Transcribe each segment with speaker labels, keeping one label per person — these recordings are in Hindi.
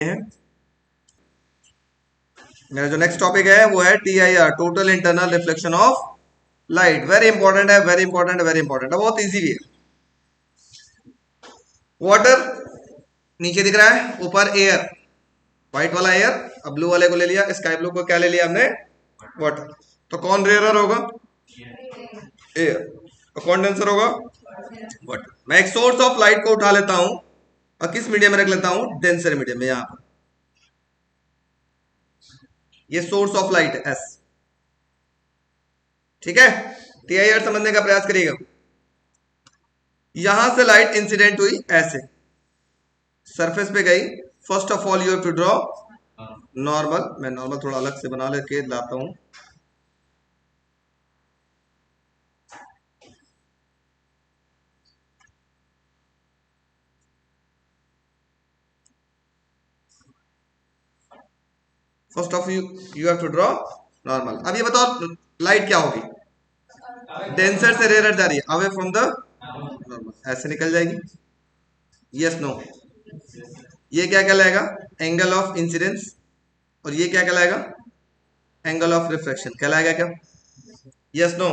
Speaker 1: हैं। मेरा जो नेक्स्ट टॉपिक है वो है TIR, total internal reflection of light. Very important है, वेरी इंपॉर्टेंट है, वेरी इंपॉर्टेंट है, बहुत इजी भी है। वाटर नीचे दिख रहा है, ऊपर एयर, व्हाइट वाला एयर, अब ब्लू वाले को ले लिया, स्काई ब्लू को क्या ले लिया हमने, वाटर। तो कौन रेयरर होगा, एयर, और कौन डेंसर होगा, वाटर। मैं एक सोर्स ऑफ लाइट को उठा लेता हूं और किस मीडियम में रख लेता हूं, डेंसर मीडियम में। यहां पर ये सोर्स ऑफ लाइट है एस, ठीक है। TIR समझने का प्रयास करिएगा। यहां से लाइट इंसिडेंट हुई ऐसे, सरफेस पे गई। First of all you have to draw normal. मैं नॉर्मल थोड़ा अलग से बना लेके लाता हूं। First of you have to draw normal. अब ये बताओ लाइट क्या होगी, डेंसर से रेयर जा रही है, अवे फ्रॉम द नॉर्मल, ऐसे निकल जाएगी। यस नो, ये क्या कहलाएगा, एंगल ऑफ इंसिडेंस, और ये क्या कहलाएगा, एंगल ऑफ रिफ्लेक्शन कहलाएगा क्या, यस नो।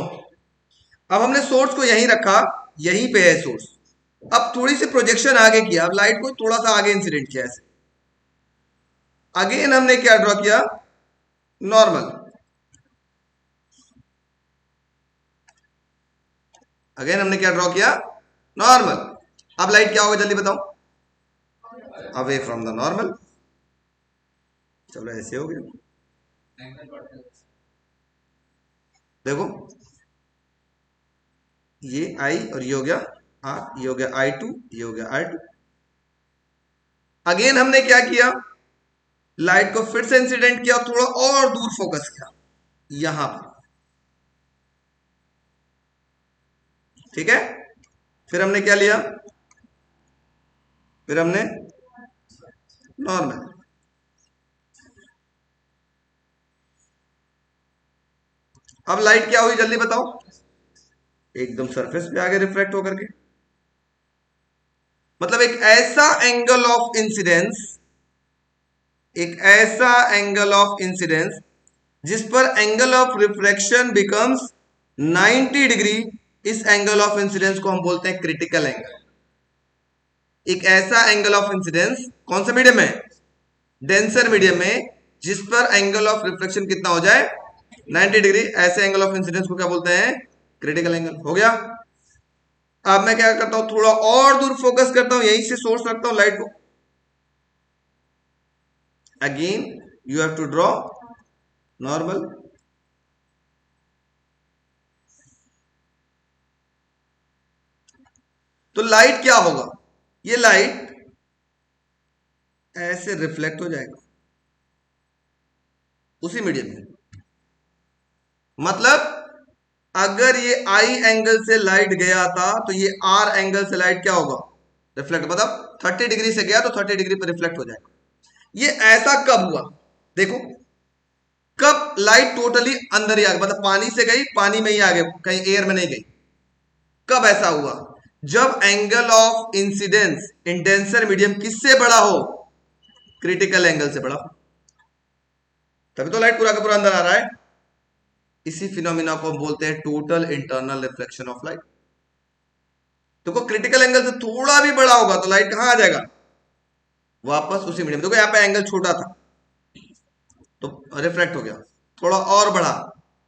Speaker 1: अब हमने सोर्स को यहीं रखा, यहीं पे है सोर्स। अब थोड़ी सी प्रोजेक्शन आगे किया, अब लाइट को थोड़ा सा आगे इंसिडेंट किया ऐसे। अगेन हमने क्या ड्रॉ किया, नॉर्मल। अगेन हमने क्या ड्रॉ किया, नॉर्मल। अब लाइट क्या होगा जल्दी बताओ, अवे फ्रॉम द नॉर्मल। चलो ऐसे हो गया, देखो ये आई और ये हो गया आर, ये हो गया I2, ये हो गया R2। अगेन हमने क्या किया, लाइट को फिर से इंसिडेंट किया, थोड़ा और दूर फोकस किया यहां पर, ठीक है। फिर हमने क्या लिया, फिर हमने नॉर्मल। अब लाइट क्या हुई जल्दी बताओ, एकदम सरफेस पे आगे रिफ्लेक्ट होकर के, मतलब एक ऐसा एंगल ऑफ इंसिडेंस, एक ऐसा एंगल ऑफ इंसिडेंस जिस पर angle of reflection becomes 90 degree. इस एंगल ऑफ इंसिडेंस को हम बोलते हैं क्रिटिकल एंगल। एक ऐसा एंगल ऑफ इंसिडेंस कौन सा मीडियम में, डेंसर मीडियम में, जिस पर एंगल ऑफ रिफ्लेक्शन कितना हो जाए, 90 डिग्री। ऐसे एंगल ऑफ इंसिडेंस को क्या बोलते हैं, क्रिटिकल एंगल। हो गया। अब मैं क्या करता हूं, थोड़ा और दूर फोकस करता हूं, यहीं से सोर्स रखता हूं लाइट को। Again you have to draw normal. तो लाइट क्या होगा, ये लाइट ऐसे रिफ्लेक्ट हो जाएगा उसी मीडियम में। मतलब अगर ये आई एंगल से लाइट गया था तो ये आर एंगल से लाइट क्या होगा, रिफ्लेक्ट। मतलब 30 डिग्री से गया तो 30 डिग्री पर रिफ्लेक्ट हो जाएगा। ये ऐसा कब हुआ, देखो कब लाइट टोटली अंदर ही आ गई, मतलब पानी से गई, पानी में ही आ गई, कहीं एयर में नहीं गई। कब ऐसा हुआ, जब angle of incidence in denser medium किससे बड़ा हो, क्रिटिकल एंगल से बड़ा। तभी तो लाइट पूरा का पूरा अंदर आ रहा है। इसी फिनोमिना को हम बोलते हैं total internal reflection of light. देखो क्रिटिकल एंगल से थोड़ा भी बड़ा होगा तो लाइट कहां आ जाएगा, वापस उसी मीडियम। देखो यहाँ पे एंगल छोटा था तो रिफ्लेक्ट हो गया, थोड़ा और बढ़ा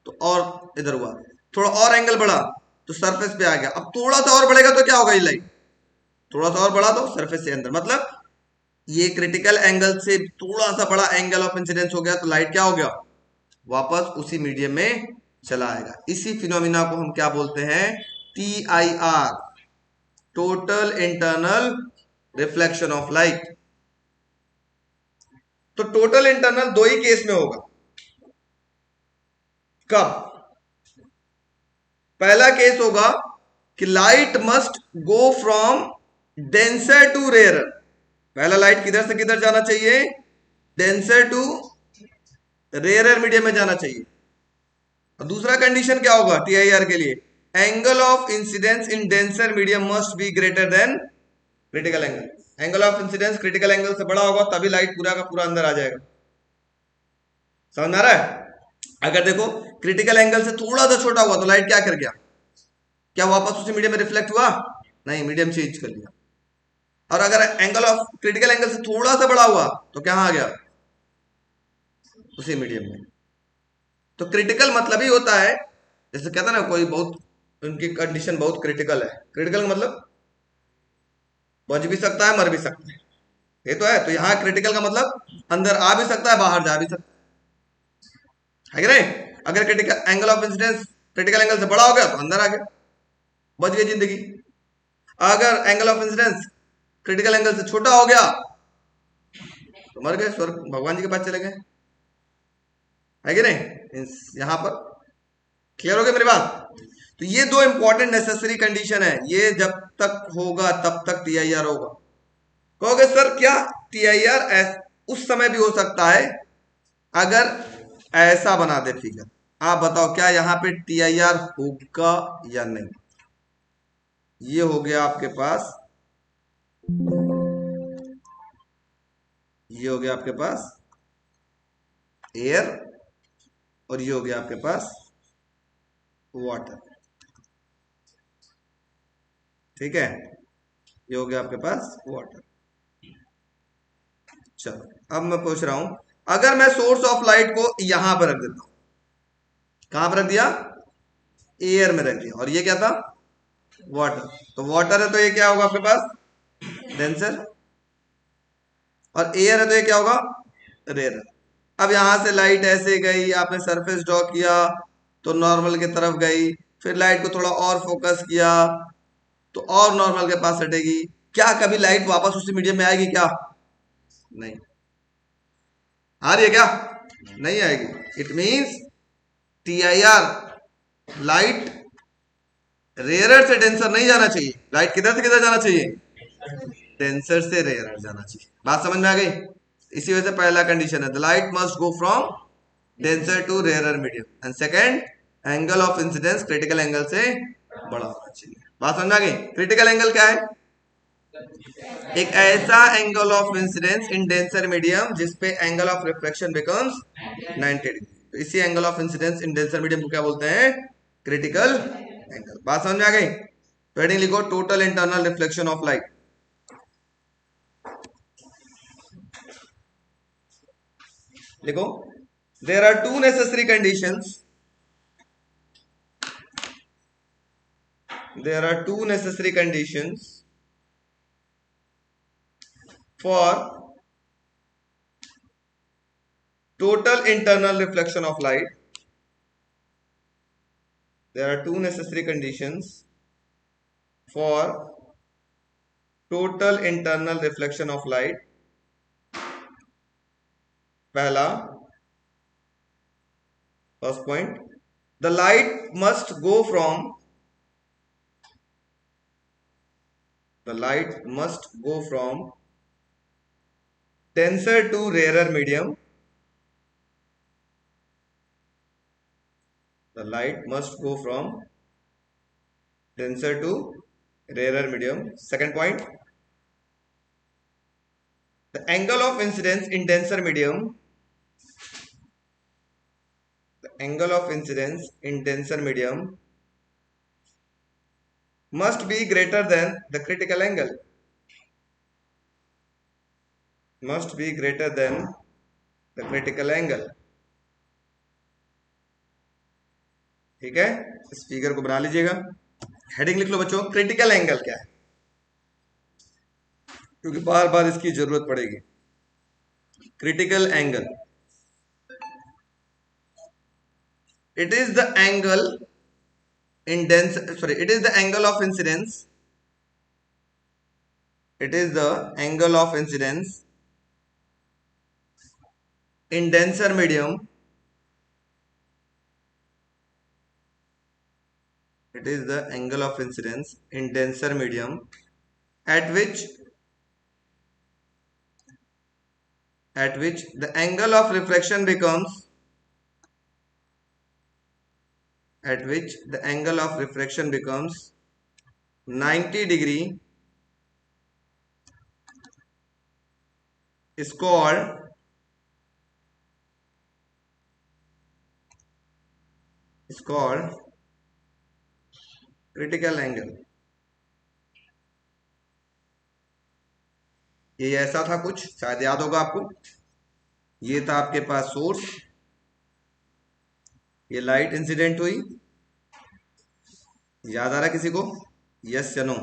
Speaker 1: तो और इधर हुआ, थोड़ा और एंगल बढ़ा तो सरफेस पे आ गया। अब थोड़ा सा और बढ़ेगा तो क्या होगा, ये लाइट थोड़ा सा और बढ़ा तो सरफेस से अंदर। मतलब ये क्रिटिकल एंगल से थोड़ा सा बड़ा एंगल ऑफ इंसिडेंस हो गया तो लाइट क्या हो गया, वापस उसी मीडियम में चला आएगा। इसी फिनोमिना को हम क्या बोलते हैं, TIR, total internal reflection of light. तो टोटल इंटरनल दो ही केस में होगा। कब, पहला केस होगा कि light must go from denser to rarer. पहला लाइट किधर से किधर जाना चाहिए, डेंसर टू रेयर मीडियम में जाना चाहिए। और दूसरा कंडीशन क्या होगा TIR के लिए, angle of incidence in denser medium must be greater than critical angle. Angle of incidence critical angle से बड़ा होगा तभी लाइट पूरा का पूरा अंदर आ जाएगा। समझ में आ रहा है? अगर देखो क्रिटिकल एंगल से थोड़ा सा छोटा हुआ तो लाइट क्या कर गया, क्या वापस उसी मीडियम में रिफ्लेक्ट हुआ? नहीं, मीडियम चेंज कर लिया। और अगर एंगल ऑफ क्रिटिकल एंगल से थोड़ा सा बड़ा हुआ तो क्या आ गया, उसी मीडियम में। तो क्रिटिकल मतलब ही होता है, जैसे कहता है ना कोई बहुत, उनकी कंडीशन बहुत क्रिटिकल है, क्रिटिकल मतलब बच भी सकता है मर भी सकता है, ये तो है। तो यहाँ क्रिटिकल का मतलब अंदर आ भी सकता है बाहर जा भी सकता है कि नहीं? अगर critical angle of incidence critical angle से बड़ा हो गया तो अंदर आ गया, बच गई जिंदगी। अगर angle of incidence critical angle से छोटा हो गया तो मर गए, स्वर्ग भगवान जी के पास चले गए, है कि नहीं? यहां पर क्लियर हो गया मेरी बात? तो ये दो इंपॉर्टेंट नेसेसरी कंडीशन है, ये जब तक होगा तब तक टीआईआर होगा। कहोगे सर क्या टीआईआर उस समय भी हो सकता है अगर ऐसा बना दे फिगर? आप बताओ क्या यहां पे टीआईआर होगा या नहीं? ये हो गया आपके पास, ये हो गया आपके पास एयर, और ये हो गया आपके पास वाटर, ठीक है? ये हो गया आपके पास वाटर। चलो अब मैं पूछ रहा हूं, अगर मैं सोर्स ऑफ लाइट को यहां पर रख देता हूं, कहां पर रख दिया? एयर में रख दिया, और ये क्या था? वाटर। तो वाटर है तो ये क्या होगा आपके पास? डेंसर। और एयर है तो ये क्या होगा? रेयर। अब यहां से लाइट ऐसे गई, आपने सरफेस ड्रॉ किया तो नॉर्मल की तरफ गई, फिर लाइट को थोड़ा और फोकस किया तो और नॉर्मल के पास हटेगी। क्या कभी लाइट वापस उसी मीडियम में आएगी क्या? नहीं। आ रही है क्या? नहीं आएगी। It means TIR, light rarer से डेंसर नहीं जाना चाहिए, लाइट किधर से किधर जाना चाहिए? डेंसर से रेयरर जाना चाहिए। बात समझ में आ गई? इसी वजह से पहला कंडीशन है the light must go from denser to rarer medium, and second angle of incidence critical angle से बड़ा होना चाहिए। बात समझ में आ गई? क्रिटिकल एंगल क्या है? एक ऐसा angle of incidence in denser medium जिसपे angle of reflection becomes 90 degree. तो इसी angle of incidence in denser medium को क्या बोलते हैं? Critical angle. बात समझ में आ गई? हेडिंग लिखो total internal reflection of light. लिखो there are two necessary conditions, there are two necessary conditions for total internal reflection of light. There are two necessary conditions for total internal reflection of light. पहला, first point, the light must go from denser to rarer medium. The light must go from denser to rarer medium. Second point, the angle of incidence in denser medium, must be greater than the critical angle. Must be greater than the critical angle. ठीक है, इस फिगर को बना लीजिएगा। हेडिंग लिख लो बच्चों, क्रिटिकल एंगल क्या है, क्योंकि बार बार इसकी जरूरत पड़ेगी। Critical angle, it is the angle in it is the angle of incidence, it is the angle of incidence in denser medium, it is the angle of incidence in denser medium at which the angle of reflection becomes 90 degree is called critical angle। ये ऐसा था, कुछ शायद याद होगा आपको। ये था आपके पास सोर्स, ये लाइट इंसिडेंट हुई, याद आ रहा किसी को? यस या नो?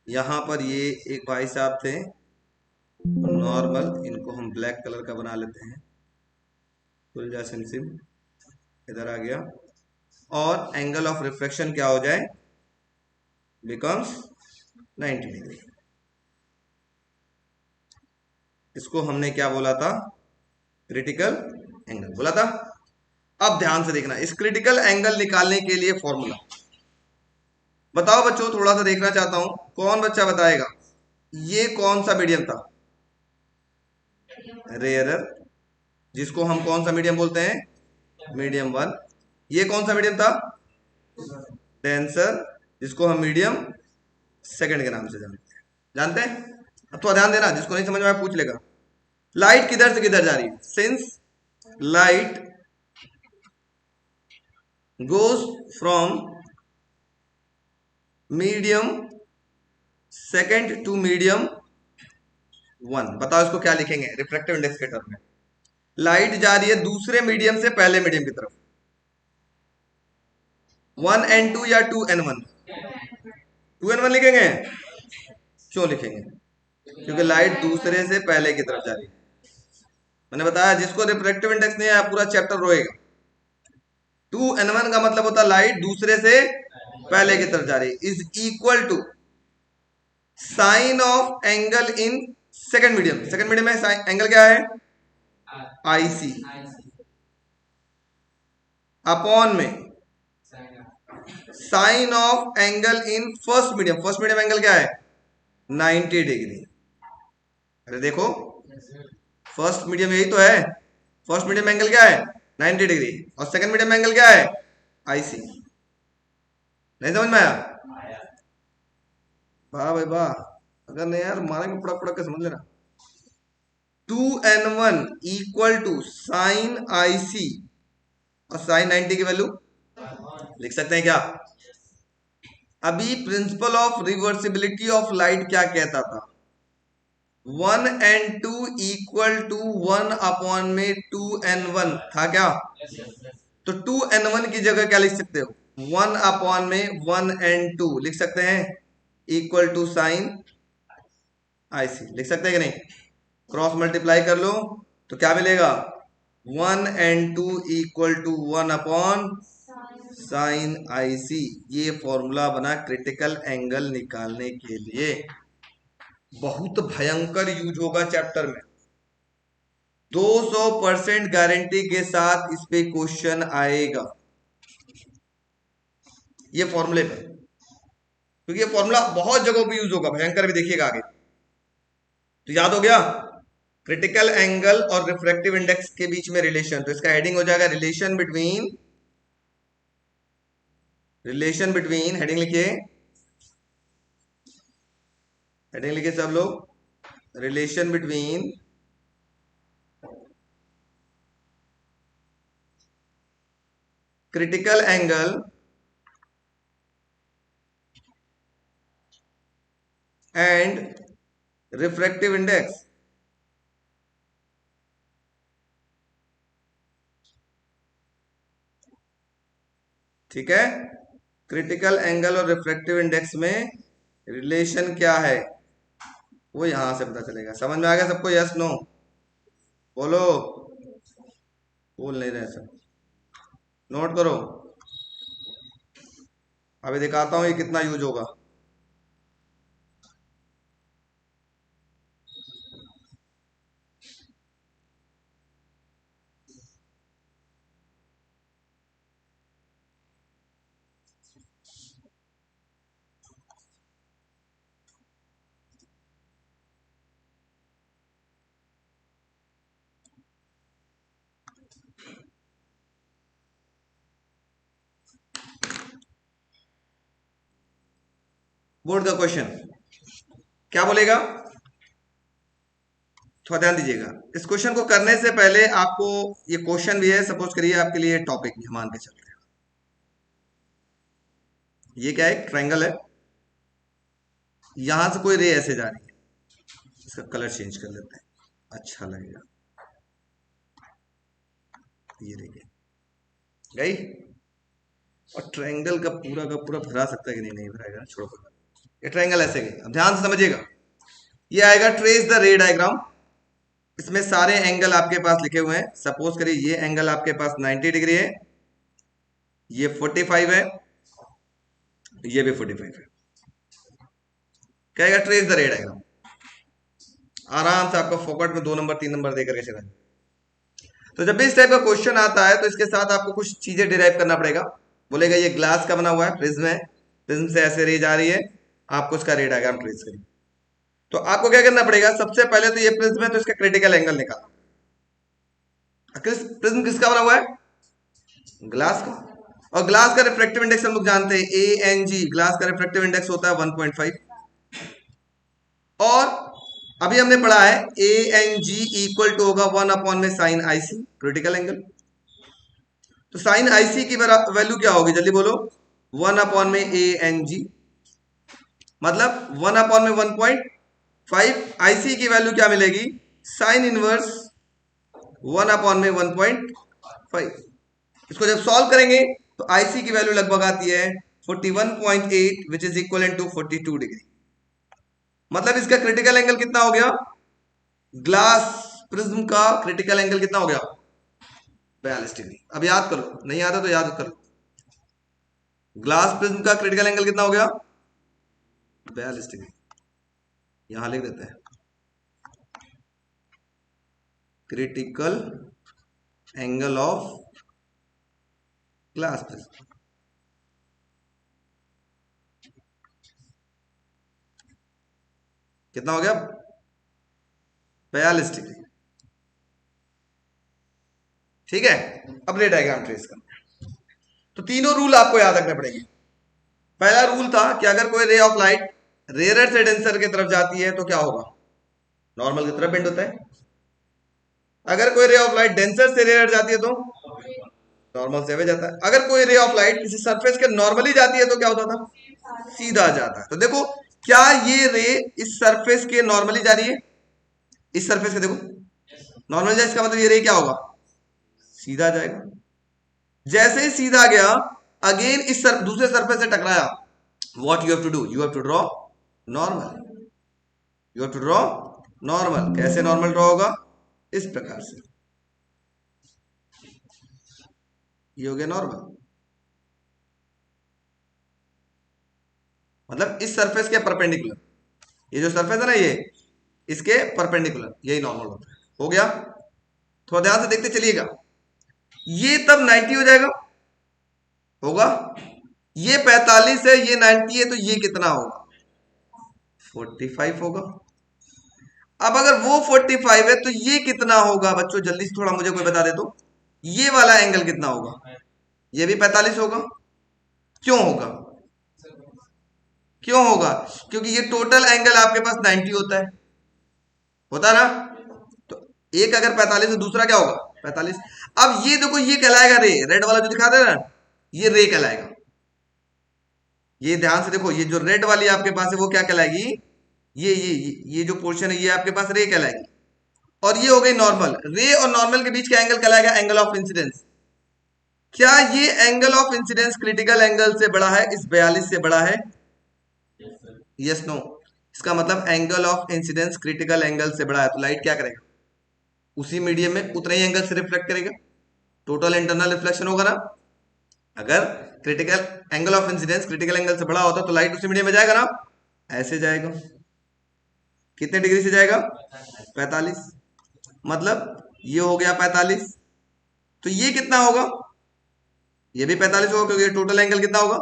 Speaker 1: यहां पर ये एक भाई साहब थे नॉर्मल, इनको हम ब्लैक कलर का बना लेते हैं, खुल सिम सिम, इधर आ गया, और एंगल ऑफ रिफ्लेक्शन क्या हो जाए, बिकम्स 90 डिग्री। इसको हमने क्या बोला था? क्रिटिकल एंगल बोला था। अब ध्यान से देखना, इस क्रिटिकल एंगल निकालने के लिए फॉर्मूला बताओ बच्चों, थोड़ा सा देखना चाहता हूं, कौन बच्चा बताएगा? ये कौन सा मीडियम था? रेयरर, जिसको हम कौन सा मीडियम बोलते हैं? Medium one. ये कौन सा मीडियम था? डेंसर, जिसको हम मीडियम सेकंड के नाम से जानते हैं। अब थोड़ा ध्यान देना, जिसको नहीं समझ में आया पूछ लेगा। लाइट किधर से किधर जा रही है? Since light goes from medium second to medium one, बताओ इसको क्या लिखेंगे रिफ्रैक्टिव इंडेक्स के टर्म में? लाइट जा रही है दूसरे मीडियम से पहले मीडियम की तरफ, 1n2 या 2n1? 2n1 लिखेंगे। क्यों लिखेंगे? क्योंकि लाइट दूसरे से पहले की तरफ जा रही है। मैंने बताया जिसको रिफ्रैक्टिव इंडेक्स नहीं आया पूरा चैप्टर रोएगा। 2n1 का मतलब होता है लाइट दूसरे से पहले की तरफ जा रही है, is equal to sine of angle in second medium. Second medium में एंगल क्या है? आईसी, अपॉन में sine of angle in first medium. First medium angle क्या है? 90 डिग्री। अरे देखो, फर्स्ट मीडियम यही तो है। फर्स्ट मीडियम एंगल क्या है? 90 डिग्री। और सेकंड मीडियम एंगल क्या है? आईसी। नहीं समझ में आया? वाह भाई वाह, अगर नहीं यार मारेंगे पड़क पड़क के, समझ लेना। 2n1 equal to sine IC, और साइन 90 की वैल्यू लिख सकते हैं क्या? अभी principle of reversibility of light क्या कहता था? 1n2 इक्वल टू 1 अपॉन में 2n1 था क्या? तो 2n1 की जगह क्या लिख सकते हो? 1 अपॉन में 1n2 लिख सकते हैं, इक्वल टू साइन आईसी लिख सकते हैं कि नहीं? क्रॉस मल्टीप्लाई कर लो तो क्या मिलेगा? 1n2 equal to 1 upon sine IC. ये फॉर्मूला बना क्रिटिकल एंगल निकालने के लिए। बहुत भयंकर यूज होगा चैप्टर में, 200% गारंटी के साथ इस पे क्वेश्चन आएगा ये फॉर्मूले पे, क्योंकि ये फॉर्मूला बहुत जगहों पे यूज होगा, भयंकर भी देखिएगा आगे। तो याद हो गया क्रिटिकल एंगल और रिफ्रैक्टिव इंडेक्स के बीच में रिलेशन, तो इसका हेडिंग हो जाएगा रिलेशन बिटवीन, हेडिंग लिखिए, हेडिंग लिखिए सब लोग, relation between critical angle and refractive index. ठीक है, क्रिटिकल एंगल और रिफ्रैक्टिव इंडेक्स में रिलेशन क्या है वो यहां से पता चलेगा। समझ में आ गया सबको? यस नो बोलो। बोल नहीं रहे सब, नोट करो, अभी दिखाता हूं ये कितना यूज होगा। बोर्ड द क्वेश्चन क्या बोलेगा? थोड़ा ध्यान दीजिएगा। इस क्वेश्चन को करने से पहले आपको, ये क्वेश्चन भी है, सपोज करिए आपके लिए टॉपिक भी मान के चलते हैं। ये क्या है, ट्रायंगल है, यहां से कोई रे ऐसे जा रही है, इसका कलर चेंज कर लेते हैं, अच्छा लगेगा। ये रे गई, और ट्रायंगल का पूरा भरा सकता है कि नहीं, नहीं भराएगा, छोड़ो। ये ट्रायंगल ऐसे गई, अब ध्यान से समझिएगा। ये आएगा ट्रेस द रे डायग्राम, इसमें सारे एंगल आपके पास लिखे हुए हैं। सपोज करिए ये एंगल आपके पास 90 डिग्री है, ये 45 है, ये भी 45 है। कहेगा ट्रेस द रे डायग्राम, आराम से आपको फोकट में 2 नंबर 3 नंबर देकर के चला। तो जब भी इस टाइप का क्वेश्चन आता है तो इसके साथ आपको कुछ चीजें डिराइव करना पड़ेगा। बोलेगा ये ग्लास का बना हुआ है, प्रिज्म है, प्रिज्म से ऐसे रे जा रही है, आपको इसका रे डायग्राम ट्रेस करिए। तो आपको क्या करना पड़ेगा, सबसे पहले तो ये प्रिज्म है तो इसका क्रिटिकल एंगल निकालना। प्रिज्म किसका बना हुआ है, ग्लास का, और ग्लास का रिफ्रैक्टिव इंडेक्स हम लोग जानते हैं ANG, ग्लास का रिफ्रैक्टिव इंडेक्स होता है 1.5। और अभी हमने पढ़ा है ANG इक्वल टू होगा 1 अपॉन में साइन IC, क्रिटिकल एंगल। तो साइन IC की वैल्यू क्या होगी, जल्दी बोलो, 1 अपॉन में ANG, मतलब 1 अपॉन में 1.5, IC की वैल्यू क्या मिलेगी, साइन इनवर्स 1 अपॉन में 1.5। इसको जब सॉल्व करेंगे तो IC की वैल्यू लगभग आती है 41.8 which is equal to 42 degree. मतलब इसका क्रिटिकल एंगल कितना हो गया, ग्लास प्रिज्म का क्रिटिकल एंगल कितना हो गया, 42 डिग्री। अब याद कर लो, नहीं आता तो याद कर लो, ग्लास प्रिज्म का क्रिटिकल एंगल कितना हो गया, 42 डिग्री। यहां लिख देते हैं critical angle of glass prism. कितना हो गया, 42 डिग्री। ठीक है, अब रे डायग्राम ट्रेस करना। तो तीनों रूल आपको याद रखने पड़ेंगे। पहला रूल था कि अगर कोई रे ऑफ लाइट रेयर से डेंसर की तरफ जाती है तो क्या होगा, नॉर्मल की तरफ बेंड होता है। अगर कोई रे ऑफ लाइट डेंसर से रेयर जाती है तो नॉर्मल से वे जाता है। अगर कोई रे ऑफ लाइट किसी सरफेस के नॉर्मली जाती है तो क्या होता था, सीधा जाता है। तो देखो, क्या ये रे इस सरफेस के नॉर्मली जा रही है, इस सरफेस के देखो नॉर्मल जाए, इसका मतलब ये रे क्या होगा, सीधा जाएगा। जैसे ही सीधा गया, अगेन इस दूसरे सरफेस से टकराया, what you have to do, you have to draw normal, you have to draw normal. कैसे नॉर्मल ड्रॉ होगा, इस प्रकार से, ये हो गया नॉर्मल, मतलब इस सरफेस के परपेंडिकुलर, ये जो सरफेस है ना ये, इसके परपेंडिकुलर, यही नॉर्मल होता है। हो गया, थोड़ा ध्यान से देखते चलिएगा। ये तब 90 हो जाएगा, होगा, ये 45 है, ये 90 है, तो ये कितना होगा, 45 होगा। अब अगर वो 45 है तो ये कितना होगा बच्चों, जल्दी से थोड़ा मुझे कोई बता दे तो, ये वाला एंगल कितना होगा, ये भी 45 होगा। क्यों होगा, क्यों होगा, क्योंकि ये टोटल एंगल आपके पास 90 होता है ना। तो एक अगर 45 है, दूसरा क्या होगा 45। अब ये देखो, ये कहलाएगा रे, रेड वाला जो दिखा दे रहा है, ये रे कहलाएगा। ये ध्यान से देखो, ये जो रेड वाली आपके पास है वो क्या कहलाएगी, ये जो पोर्शन है ये आपके पास रे कहलाएगी। और ये हो गई नॉर्मल, रे और नॉर्मल के बीच का एंगल कहलाएगा एंगल ऑफ इंसिडेंस। क्या ये angle of incidence critical angle से बड़ा है, इस 42 से बड़ा है, यस नो। इसका मतलब angle of incidence critical angle से बड़ा है, तो लाइट क्या करेगा, उसी मीडियम में उतने ही एंगल से रिफ्लेक्ट करेगा, टोटल इंटरनल रिफ्लेक्शन होगा ना। अगर critical angle of incidence critical angle से बड़ा होता तो लाइट उसी मीडियम में जाएगा ना, ऐसे जाएगा। कितने डिग्री से जाएगा, 45, मतलब ये हो गया 45। तो ये कितना होगा, ये भी 45 होगा, क्योंकि टोटल एंगल कितना होगा,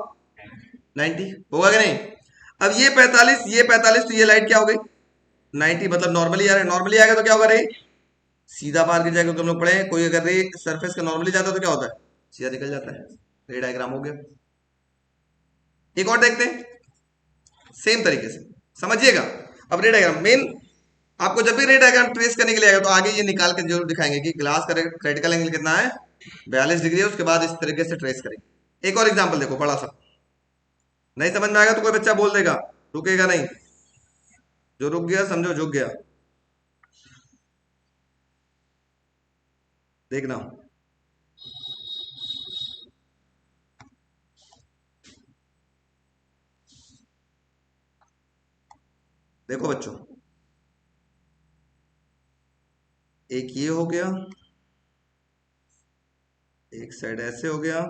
Speaker 1: 90 होगा कि नहीं। अब ये 45, ये 45, तो ये लाइट क्या हो गई, 90, मतलब नॉर्मली आ रहा है। नॉर्मली आएगा तो क्या होगा, रे सीधा बाहर गिर जाएगा। तुम लोग पढ़े, कोई अगर रे सरफेस का नॉर्मली जाता है तो क्या होता है, सीधा निकल जाता है। रे डायग्राम हो गया। एक और देखते हैं सेम तरीके से, समझिएगा। अब रे डायग्राम मेन आपको जब भी रे डायग्राम ट्रेस करने के लिए आएगा तो आगे ये निकाल के जरूर दिखाएंगे कि ग्लास का क्रिटिकल एंगल कितना है, 42 डिग्री है। उसके बाद इस तरीके से ट्रेस करेंगे। एक और एग्जांपल देखो बड़ा सा, नहीं समझ में आएगा तो कोई बच्चा बोल देगा, रुकेगा नहीं। जो रुक गया समझो झुक गया। देखना, देखो बच्चों, एक ये हो गया, एक साइड ऐसे हो गया,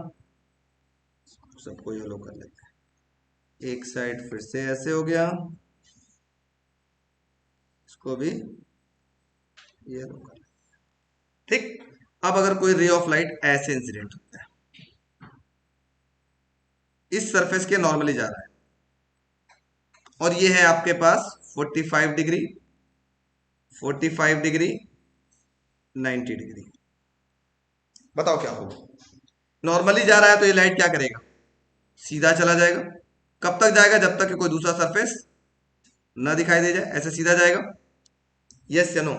Speaker 1: सबको येलो कर लेते हैं। एक साइड फिर से ऐसे हो गया, इसको भी येलो कर लेते हैं। ठीक। अब अगर कोई रे ऑफ लाइट ऐसे इंसिडेंट होता है, इस सरफेस के नॉर्मली जा रहा है, और ये है आपके पास 45 डिग्री, 45 डिग्री, 90 डिग्री। बताओ क्या होगा? नॉर्मली जा रहा है तो ये लाइट क्या करेगा? सीधा चला जाएगा। कब तक जाएगा? जब तक कि कोई दूसरा सरफेस ना दिखाई दे जाए, ऐसे सीधा जाएगा। यस या नो?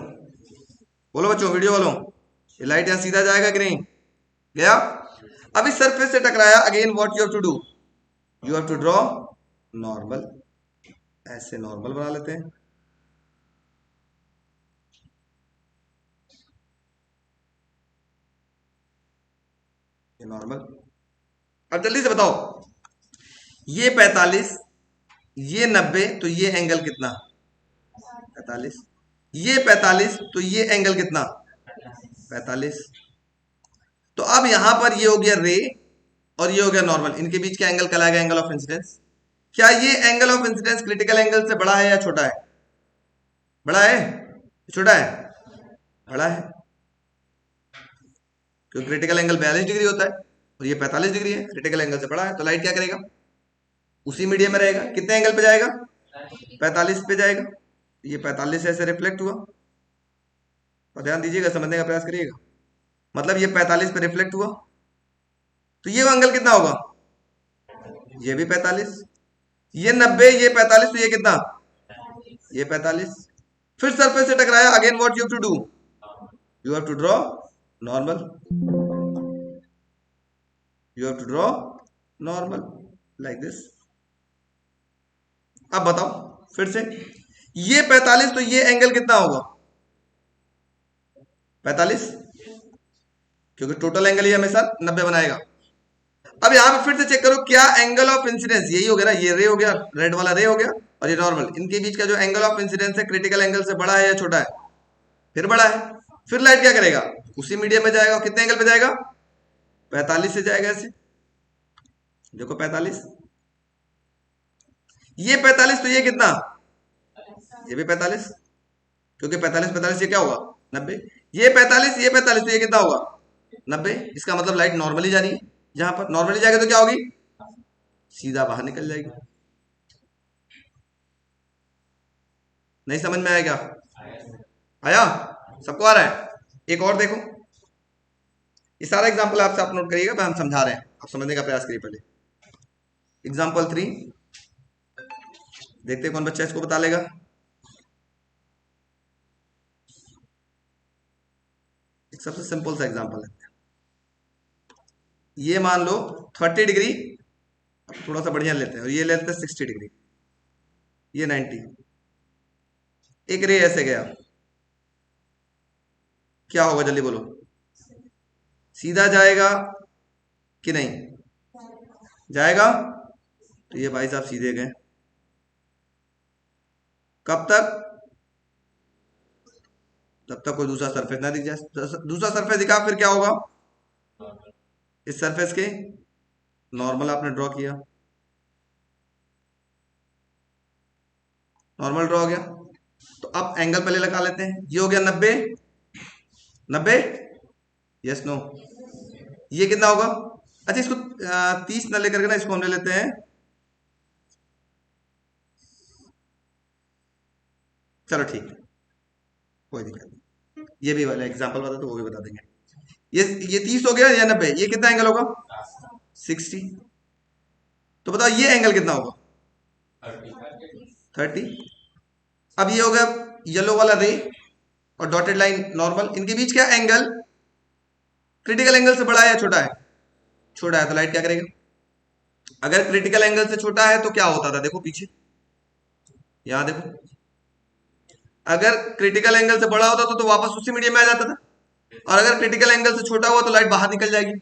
Speaker 1: बोलो बच्चों, वीडियो वालों, ये लाइट यहां सीधा जाएगा कि नहीं? गया। अब इस सरफेस से टकराया, again what you have to do, you have to draw normal. ऐसे नॉर्मल बना लेते हैं। ये नॉर्मल। अब जल्दी से बताओ, ये 45, ये 90, तो ये एंगल कितना? 45। ये 45, तो ये एंगल कितना? 45। तो अब यहां पर ये हो गया रे और ये हो गया नॉर्मल, इनके बीच का एंगल कहलाएगा एंगल ऑफ इंसिडेंस। क्या ये angle of incidence critical angle से बड़ा है या छोटा है? बड़ा है? छोटा है? बड़ा है, क्योंकि क्रिटिकल एंगल 42 डिग्री होता है और ये 45 डिग्री है, क्रिटिकल एंगल से बड़ा है। तो लाइट क्या करेगा? उसी मीडियम में रहेगा। कितने एंगल पे जाएगा? 45 पे जाएगा। ये 45 ऐसे रिफ्लेक्ट हुआ, और ध्यान दीजिएगा, समझने का प्रयास करिएगा। मतलब ये 45 पे रिफ्लेक्ट हुआ, तो ये एंगल कितना होगा? ये भी 45। ये 90, ये 45, तो ये कितना? ये 45। फिर सरफेस से टकराया, again what you have to do, you have to draw normal. You have to draw normal like this. अब बताओ फिर से, ये 45, तो ये एंगल कितना होगा? 45, क्योंकि टोटल एंगल ये हमेशा 90 बनाएगा। अब यहां पे फिर से चेक करो, क्या एंगल ऑफ इंसिडेंस यही हो गया ना, ये रे हो गया, रेड वाला रे हो गया, और ये नॉर्मल, इनके बीच का जो एंगल ऑफ इंसिडेंस है क्रिटिकल एंगल से बड़ा है या छोटा है? फिर बड़ा है। फिर लाइट क्या करेगा? उसी मीडियम में जाएगा। कितने एंगल पे जाएगा? 45 से जाएगा ऐसे। देखो 45, ये 45, तो ये कितना? ये भी 45, क्योंकि 45 45 ये क्या होगा? 90। ये 45, ये 45, तो ये कितना होगा? 90। इसका मतलब लाइट नॉर्मली जा रही है। जहां पर नॉर्मली जाएगा तो क्या होगी? सीधा बाहर निकल जाएगी। नहीं समझ में आया क्या? आया? सबको आ रहा है? एक और देखो, ये सारा एग्जाम्पल आपसे आप नोट करिएगा, हम समझा रहे हैं, आप समझने का प्रयास करिए। पहले एग्जाम्पल 3 देखते कौन बच्चा इसको बता लेगा। एक सबसे सिंपल सा एग्जाम्पल है। ये मान लो 30 डिग्री, थोड़ा सा बढ़िया लेते हैं, और ये लेते हैं 60 डिग्री, ये 90। एक रे ऐसे गया, क्या होगा जल्दी बोलो? सीधा जाएगा कि नहीं? जाएगा। तो ये भाई साहब सीधे गए। कब तक? जब तक कोई दूसरा सरफेस ना दिख जाए। दूसरा सरफेस दिखा फिर क्या होगा? इस सरफेस के नॉर्मल आपने ड्रॉ किया, नॉर्मल ड्रॉ हो गया। तो अब एंगल पहले लगा लेते हैं। ये हो गया 90, 90, यस नो? ये कितना होगा? अच्छा, इसको 30 न लेकर के ना, इसको हम ले लेते हैं, चलो ठीक है, कोई दिक्कत नहीं। ये भी वाला एग्जांपल बता तो वो भी बता देंगे। ये 30 हो गया या 90, ये कितना एंगल होगा? 60। तो बताओ ये एंगल कितना होगा? 30। अब ये हो गया येलो वाला रे और डॉटेड लाइन नॉर्मल, इनके बीच क्या एंगल, क्रिटिकल एंगल से बड़ा है या छोटा है, छोटा है, तो लाइट क्या करेगा, अगर क्रिटिकल एंगल से छोटा है तो क्या होता था, देखो पीछे यहां देखो, अगर क्रिटिकल एंगल से बड़ा होता तो वापस उसी मीडियम में आ जाता था, और अगर क्रिटिकल एंगल से छोटा हुआ तो लाइट बाहर निकल जाएगी,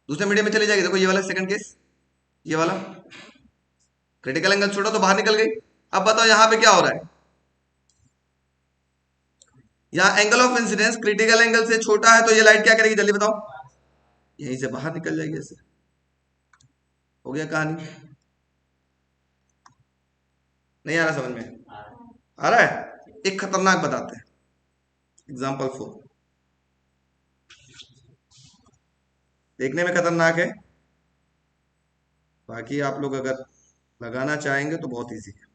Speaker 1: दूसरे मीडियम में चली जाएगी। देखो ये वाला सेकंड केस, ये वाला क्रिटिकल एंगल छोटा तो बाहर निकल गई। अब बताओ यहां पे क्या हो रहा है, यहां angle of incidence critical angle से छोटा है तो ये लाइट क्या करेगी, जल्दी बताओ, यहीं से बाहर निकल जाएगी ऐसे। हो गया कहानी, नहीं आ रहा समझ में, आ रहा है। एक खतरनाक बताते हैं, एग्जाम्पल 4, देखने में खतरनाक है, बाकी आप लोग अगर लगाना चाहेंगे तो बहुत इजी है।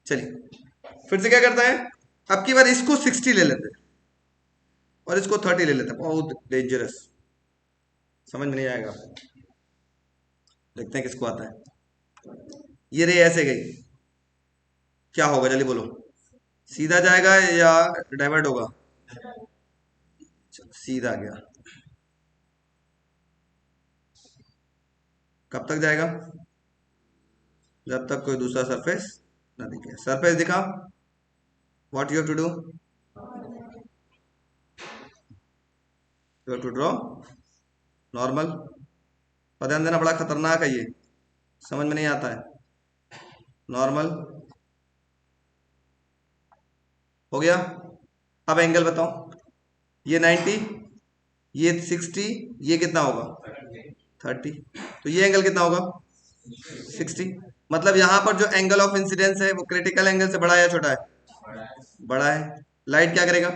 Speaker 1: चलिए फिर से क्या करते हैं, अब की बार इसको 60 ले लेते हैं और इसको 30 ले लेते हैं, बहुत डेंजरस, समझ में नहीं आएगा, देखते हैं किसको आता है। ये रे ऐसे गई, क्या होगा जल्दी बोलो, सीधा जाएगा या डाइवर्ट होगा, सीधा गया, कब तक जाएगा, जब तक कोई दूसरा सरफेस ना दिखे। सरफेस दिखा, what you have to do, you have to draw normal, पर ध्यान देना बड़ा खतरनाक है ये, समझ में नहीं आता है, नॉर्मल हो गया। अब एंगल बताओ, ये 90, ये 60, ये कितना होगा 30, तो ये एंगल कितना होगा 60, मतलब यहां पर जो एंगल ऑफ इंसिडेंस है वो क्रिटिकल एंगल से बड़ा है या छोटा है, बड़ा है। लाइट क्या करेगा,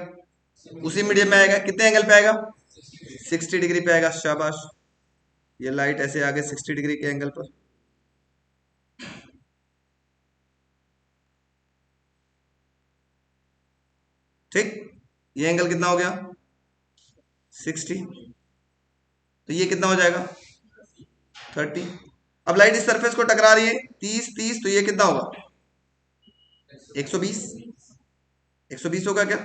Speaker 1: उसी मीडियम में आएगा, कितने एंगल पे आएगा 60 डिग्री पे आएगा, शाबाश, ये लाइट ऐसे आगे 60 डिग्री के एंगल पर, ठीक, ये एंगल कितना हो गया 60, तो ये कितना हो जाएगा 30। अब लाइट इस सरफेस को टकरा रही है 30 तो ये कितना होगा 120, 120 होगा क्या।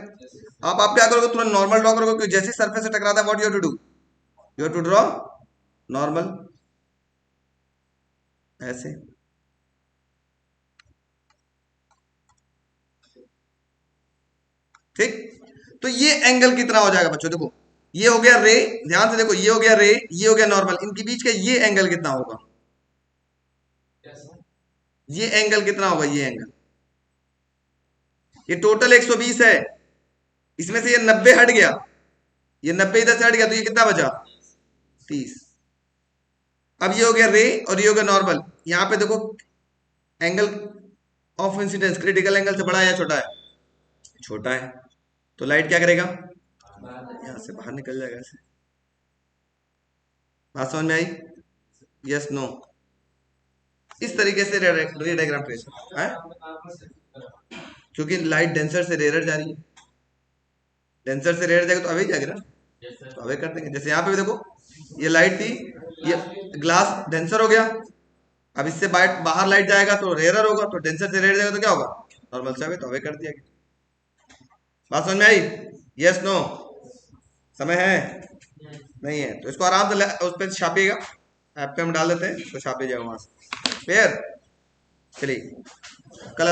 Speaker 1: आप क्या करोगे, तुरंत नॉर्मल ड्रॉ करोगे, जैसे सरफेस से टकराता है what you have to do, you have to draw normal, ऐसे, ठीक। तो ये एंगल कितना हो जाएगा बच्चों, देखो ये हो गया रे, ध्यान से देखो, ये हो गया रे, ये हो गया नॉर्मल, इनके बीच का ये एंगल कितना होगा, ये एंगल कितना होगा, ये एंगल, ये टोटल 120 है, इसमें से ये 90 हट गया, ये 90 इधर से हट गया, तो ये कितना बचा 30। अब ये हो गया रे और ये हो गया नॉर्मल, यहां पे देखो angle of incidence critical angle से बड़ा है या छोटा है, छोटा है, तो लाइट क्या करेगा, यहां से बाहर निकल जाएगा ऐसे। बात समझ में आई, यस नो, इस तरीके से रे डायग्राम ट्रेस है, क्योंकि लाइट डेंसर से रेयर जा रही है, डेंसर से रेयर जाएगा तो अवे जाएगा ना, तो अवे कर देंगे। जैसे यहाँ पे भी देखो, ये लाइट थी, ये ग्लास डेंसर हो गया, अब इससे बाहर लाइट जाएगा तो रेयर होगा, तो डेंसर से रेयर जाएगा तो क्या होगा नॉर्मल से अवे, तो अवे कर दिया गया। बात समझ में आई, यस नो, समय है नहीं है, तो इसको आराम से उस पर छापिएगा, ऐप पे हम डाल देते हैं, तो छापे जाएगा वहां से, फिर चलिए कल